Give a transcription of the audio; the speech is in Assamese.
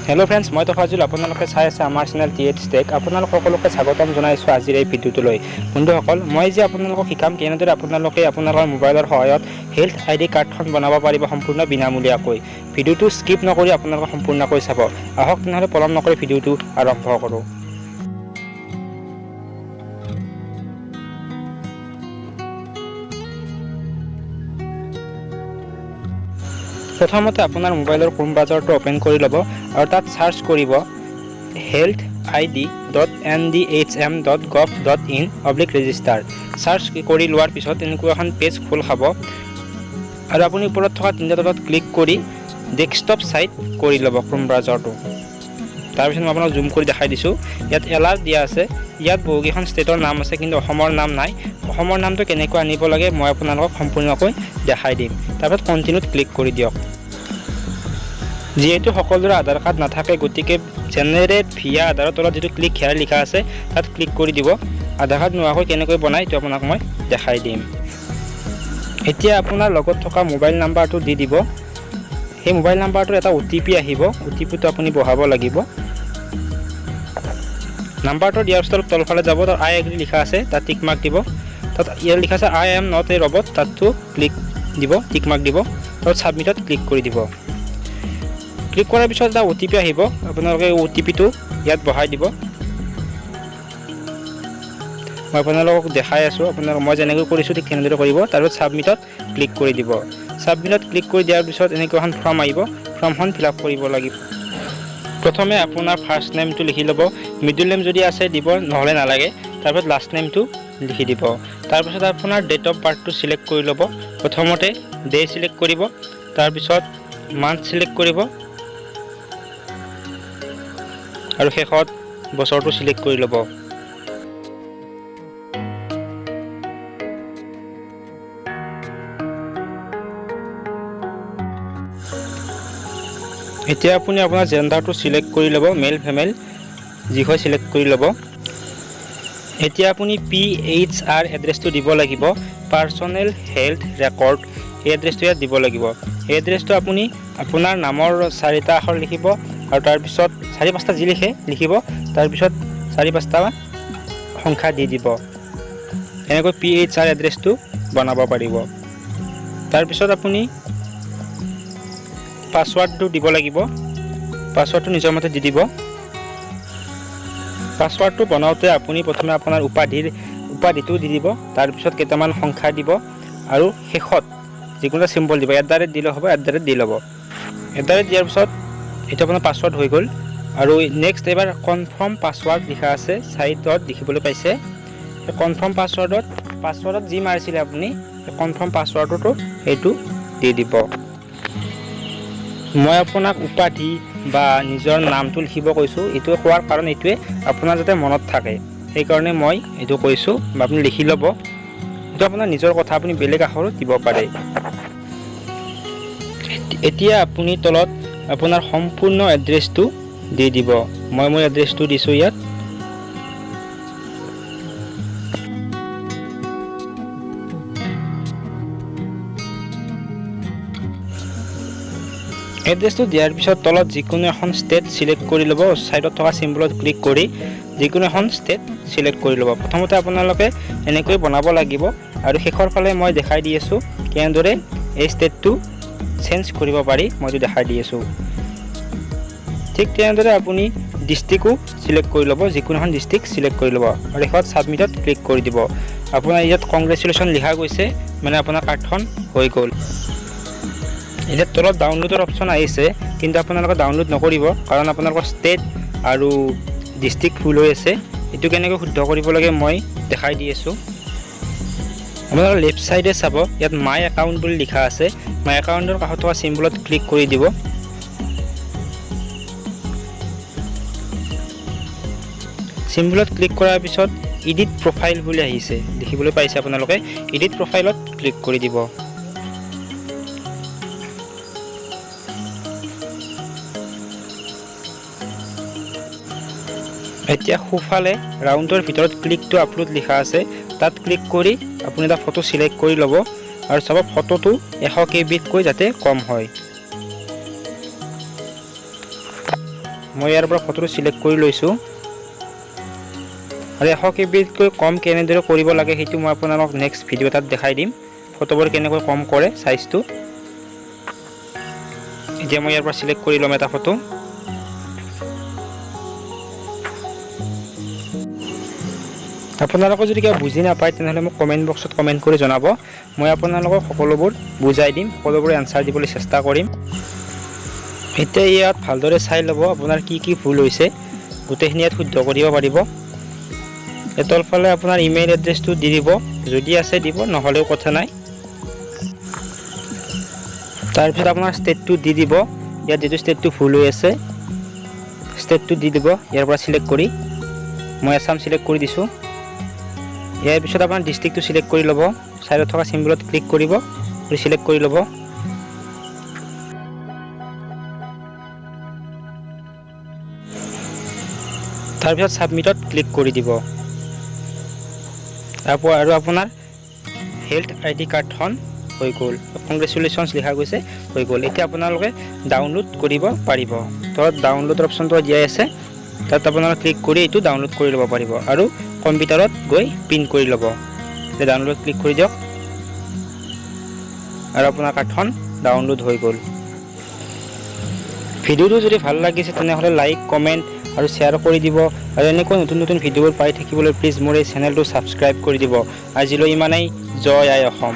হেল্ল' ফ্ৰেণ্ডছ, মই তফাজুল। আপোনালোকে চাই আছে আমাৰ চেনেল TH Tech। আপোনালোক সকলোকে স্বাগতম জনাইছোঁ আজিৰ এই ভিডিঅ'টোলৈ। বন্ধুসকল, মই যে আপোনালোকক শিকাম কেনেদৰে আপোনালোকে আপোনালোকৰ মোবাইলৰ সহায়ত হেল্থ ID কাৰ্ডখন বনাব পাৰিব সম্পূৰ্ণ বিনামূলীয়াকৈ। ভিডিঅ'টো স্কিপ নকৰি আপোনালোকে সম্পূৰ্ণকৈ চাব। আহক তেনেহ'লে পলম নকৰি ভিডিঅ'টো আৰম্ভ কৰোঁ। প্ৰথমতে আপোনাৰ মোবাইলৰ ক্ৰোম ব্ৰাউজাৰটো অপেন কৰি ল'ব আৰু তাত চাৰ্চ কৰিব healthid.ndhm.gov.in/register। চাৰ্চ কৰি লোৱাৰ পিছত এনেকুৱা এখন পেজ খোল খাব আৰু আপুনি ওপৰত থকা তিনিটা ডটত ক্লিক কৰি ডেস্কটপ সাইট কৰি ল'ব ক্ৰোম ব্ৰাউজাৰটো। তাৰপিছত মই আপোনাক জুম কৰি দেখাই দিছোঁ। ইয়াত এলাৰ্ট দিয়া আছে। ইয়াত বহুকেইখন ষ্টেটৰ নাম আছে, কিন্তু অসমৰ নাম নাই। অসমৰ নামটো কেনেকৈ আনিব লাগে মই আপোনালোকক সম্পূৰ্ণকৈ দেখাই দিম। তাৰপিছত কণ্টিনিউত ক্লিক কৰি দিয়ক। যিহেতু সকলোৰে আধাৰ কাৰ্ড নাথাকে, গতিকে জেনেৰেট ভিয়া আধাৰৰ তলত যিটো ক্লিক হেয়াৰ লিখা আছে তাত ক্লিক কৰি দিব। আধাৰ কাৰ্ড নোহোৱাকৈ কেনেকৈ বনায় এইটো আপোনাক মই দেখাই দিম। এতিয়া আপোনাৰ লগত থকা মোবাইল নাম্বাৰটো দি দিব। সেই মোবাইল নাম্বাৰটোৰ এটা OTP আহিব। OTPটো আপুনি বহাব লাগিব। নাম্বাৰটো দিয়াৰ পিছত তলফালে যাব, তাত I agree লিখা আছে, তাত টিক মাৰ্ক দিব। তাত ইয়াত লিখা আছে I am not a robot, তাতটো ক্লিক দিব, টিক মাৰ্ক দিব। তাত ছাবমিটত ক্লিক কৰি দিব। ক্লিক কৰাৰ পিছত এটা OTP আহিব। আপোনালোকে OTPটো ইয়াত বহাই দিব। মই আপোনালোকক দেখাই আছোঁ। মই যেনেকৈ কৰিছোঁ ঠিক তেনেদৰে কৰিব। তাৰপিছত ছাবমিটত ক্লিক কৰি দিব। ছাবমিটত ক্লিক কৰি দিয়াৰ পিছত এনেকুৱা এখন ফৰ্ম আহিব। ফৰ্মখন ফিল আপ কৰিব লাগিব। প্ৰথমে আপোনাৰ ফাৰ্ষ্ট নেমটো লিখি ল'ব। মিডল নেম যদি আছে দিব, নহ'লে নালাগে। তাৰপিছত লাষ্ট নেমটো লিখি দিব। তাৰপিছত আপোনাৰ ডেট অফ বাৰ্থটো চিলেক্ট কৰি ল'ব। প্ৰথমতে ডে চিলেক্ট কৰিব, তাৰপিছত মান্থ চিলেক্ট কৰিব আৰু শেষত বছৰটো চিলেক্ট কৰি ল'ব। এতিয়া আপুনি আপোনাৰ জেণ্ডাৰটো চিলেক্ট কৰি ল'ব, মেল ফিমেল যি হয় চিলেক্ট কৰি ল'ব। এতিয়া আপুনি PHR এড্ৰেছটো দিব লাগিব। পাৰ্চনেল হেল্থ ৰেকৰ্ড, এই এড্ৰেছটো ইয়াত দিব লাগিব। এই এড্ৰেছটো আপুনি আপোনাৰ নামৰ 4টা আখৰ লিখিব আৰু তাৰপিছত 4-5টা যি লিখে লিখিব, তাৰপিছত 4-5টা সংখ্যা দি দিব। এনেকৈ PHR এড্ৰেছটো বনাব পাৰিব। তাৰপিছত আপুনি পাছৱাৰ্ডটো দিব লাগিব। পাছৱাৰ্ডটো নিজৰ মতে দি দিব। পাছৱাৰ্ডটো বনাওঁতে আপুনি প্ৰথমে আপোনাৰ উপাধিটো দি দিব, তাৰপিছত কেইটামান সংখ্যা দিব আৰু শেষত যিকোনো চিম্বল দিব। @ দিলে হ'ব, @ দি ল'ব। @ দিয়াৰ পিছত এইটো আপোনাৰ পাছৱাৰ্ড হৈ গ'ল। আৰু নেক্সট এবাৰ কনফাৰ্ম পাছৱাৰ্ড লিখা আছে, চাইডত দেখিবলৈ পাইছে। সেই কনফাৰ্ম পাছৱাৰ্ডত যি মাৰিছিলে আপুনি, সেই কনফাৰ্ম পাছৱাৰ্ডটো এইটো দি দিব। মই আপোনাক উপাধি বা নিজৰ নামটো লিখিব কৈছোঁ। এইটো কোৱাৰ কাৰণ এইটোৱে, আপোনাৰ যাতে মনত থাকে, সেইকাৰণে মই এইটো কৈছোঁ। বা আপুনি লিখি ল'ব। এইটো আপোনাৰ নিজৰ কথা, আপুনি বেলেগ আখৰো দিব পাৰে। এতিয়া আপুনি তলত আপোনাৰ সম্পূৰ্ণ এড্ৰেছটো দি দিব। মই মোৰ এড্ৰেছটো দিছোঁ ইয়াত। এড্ৰেছটো দিয়াৰ পিছত তলত যিকোনো এখন ষ্টেট চিলেক্ট কৰি ল'ব। ছাইডত থকা চিম্বলত ক্লিক কৰি যিকোনো এখন ষ্টেট চিলেক্ট কৰি ল'ব। প্ৰথমতে আপোনালোকে এনেকৈ বনাব লাগিব আৰু শেষৰ ফালে মই দেখাই দি আছোঁ কেনেদৰে এই ষ্টেটটো চেঞ্জ কৰিব পাৰি, মইতো দেখাই দি আছোঁ। ঠিক তেনেদৰে আপুনি ডিষ্ট্ৰিক্টো চিলেক্ট কৰি ল'ব। যিকোনো এখন ডিষ্ট্ৰিক্ট চিলেক্ট কৰি ল'ব আৰু শেষত ছাবমিটত ক্লিক কৰি দিব। আপোনাৰ ইয়াত কংগ্ৰেচুলেশ্যন লিখা গৈছে, মানে আপোনাৰ কাৰ্ডখন হৈ গ'ল। এতিয়া তলত ডাউনলোডৰ অপশ্যন আহিছে, কিন্তু আপোনালোকে ডাউনলোড নকৰিব, কাৰণ আপোনালোকৰ ষ্টেট আৰু ডিষ্ট্ৰিক্ট ভুল হৈ আছে। এইটো কেনেকৈ শুদ্ধ কৰিব লাগে মই দেখাই দি আছোঁ। আপোনালোকে লেফ্ট ছাইডে চাব, ইয়াত মাই একাউণ্ট বুলি লিখা আছে। মাই একাউণ্টৰ কাষত থকা চিম্বলত ক্লিক কৰি দিব। চিম্বলত ক্লিক কৰাৰ পিছত এডিট প্ৰফাইল বুলি আহিছে, দেখিবলৈ পাইছে আপোনালোকে। এডিট প্ৰফাইলত ক্লিক কৰি দিব। এতিয়া সোঁফালে ৰাউণ্ডৰ ভিতৰত ক্লিক টু আপলোড লিখা আছে, তাত ক্লিক কৰি আপুনি এটা ফটো চিলেক্ট কৰি ল'ব আৰু চাব ফটোটো 100 KB যাতে কম হয়। মই ইয়াৰ পৰা ফটোটো সিলেক্ট কৰি লৈছোঁ আৰু 100 KBতকৈ কম কেনেদৰে কৰিব লাগে সেইটো মই আপোনালোকক নেক্সট ভিডিঅ' এটাত দেখাই দিম ফটোবোৰ কেনেকৈ কম কৰে সাইজটো এতিয়া মই ইয়াৰ পৰা সিলেক্ট কৰি লম এটা ফটো আপোনালোকে যদি কিবা বুজি নাপায় তেনেহলে মোক কমেন্ট বক্সত কমেন্ট কৰি জনাব মই আপোনালোকক সকলোবোৰ বুজাই দিম সকলোবোৰ আনসাৰ দিবলৈ চেষ্টা কৰিম এতিয়া ইয়াত ভালদৰে চাই ল'ব আপোনাৰ কি ভুল হৈছে গোটেইখিনি ইয়াত শুদ্ধ কৰিব পাৰিব তলফালে আপোনাৰ ইমেইল এড্ৰেছটো দি দিব যদি আছে দিব নহলেও কথা নাই তাৰপিছত আপোনাৰ ষ্টেটটো দি দিব ইয়াত যেটো ষ্টেটটো ভুল হৈ আছে ষ্টেটটো দি দিব ইয়াৰ পৰা সিলেক্ট কৰি মই আসাম সিলেক্ট কৰি দিছো ইয়াৰ পিছত আপোনাৰ ডিস্ট্ৰিক্টটো সিলেক্ট কৰি ল'ব সাইডত থকা সিম্বলত ক্লিক কৰিব আৰু সিলেক্ট কৰি ল'ব তাৰপিছত সাবমিটত ক্লিক কৰি দিব আৰু আপোনাৰ হেল্থ আইডি কাৰ্ডখন হৈ গ'ল কংগ্ৰেচুলেশ্যনছ লিখা গৈছে হৈ গ'ল এতিয়া আপোনালোকে ডাউনলোড কৰিব পাৰিব তলত ডাউনলোডৰ অপচনটো দিয়াই আছে তাত আপোনালোকে ক্লিক কৰি এইটো ডাউনলোড কৰি ল'ব পাৰিব আৰু কম্পিউটাৰত গৈ প্ৰিন্ট কৰি ল'ব এতিয়া ডাউনলোড ক্লিক কৰি দিয়ক আৰু আপোনাৰ কাৰ্ডখন ডাউনলোড হৈ গ'ল ভিডিঅ'টো যদি ভাল লাগিছে তেনেহলে লাইক কমেন্ট আৰু শেয়াৰ কৰি দিব আৰু এনেকৈ নতুন ভিডিঅ'বোৰ পাই থাকিবলৈ প্লিজ মোৰ এই চেনেলটো সাবস্ক্ৰাইব কৰি দিব আজিলৈ ইমানেই জয় আই অসম